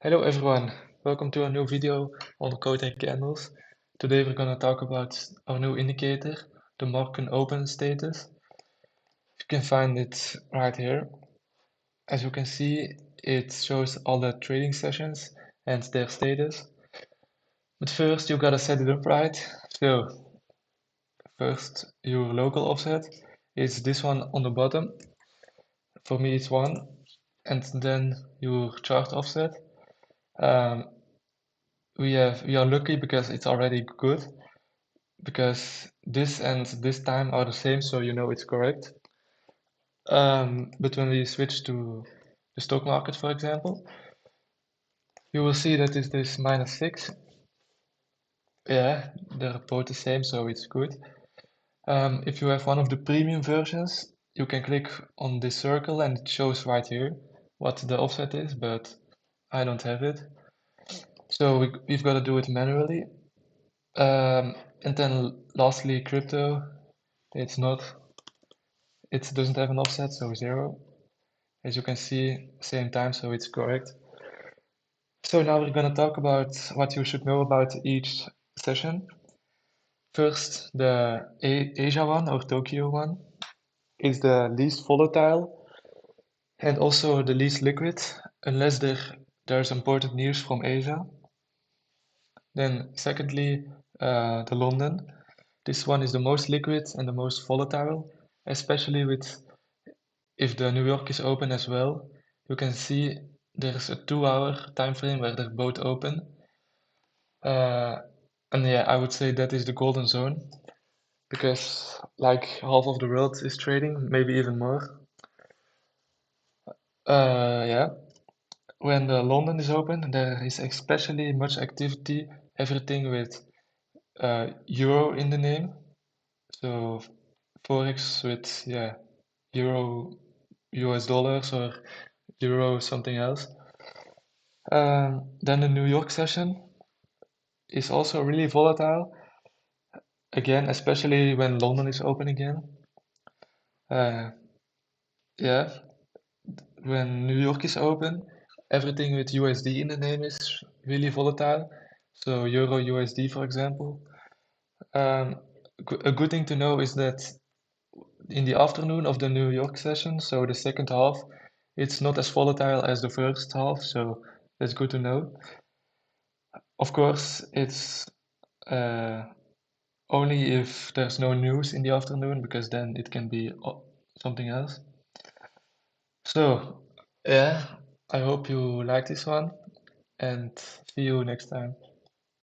Hello everyone, welcome to a new video on code and candles. Today we're going to talk about our new indicator, the market open status. You can find it right here. As you can see, it shows all the trading sessions and their status. But first you gotta set it up right. So first your local offset is this one on the bottom. For me it's 1. And then your chart offset. Um, we are lucky because it's already good, because this and this time are the same, so you know it's correct. But when we switch to the stock market, for example, you will see that it is -6. Yeah, they're both the same, so it's good. If you have one of the premium versions, you can click on this circle and it shows right here what the offset is, but I don't have it. So we've got to do it manually. And then lastly, crypto, it's not, it doesn't have an offset, so 0. As you can see, same time, so it's correct. So now we're going to talk about what you should know about each session. First, the Asia one or Tokyo one is the least volatile and also the least liquid, unless there's important news from Asia. Then secondly, the London. This one is the most liquid and the most volatile, especially with if the New York is open as well. You can see there's a 2-hour time frame where they're both open. And yeah, I would say that is the golden zone because like half of the world is trading, maybe even more. Yeah, when the London is open, there is especially much activity, everything with euro in the name. So Forex with, yeah, euro, US dollars or euro something else. Then the New York session is also really volatile. Again, especially when London is open again. Yeah, when New York is open, everything with USD in the name is really volatile. So Euro USD, for example. A good thing to know is that in the afternoon of the New York session, so the second half, it's not as volatile as the first half, so that's good to know. Of course, it's only if there's no news in the afternoon, because then it can be something else. So, yeah, I hope you like this one and see you next time.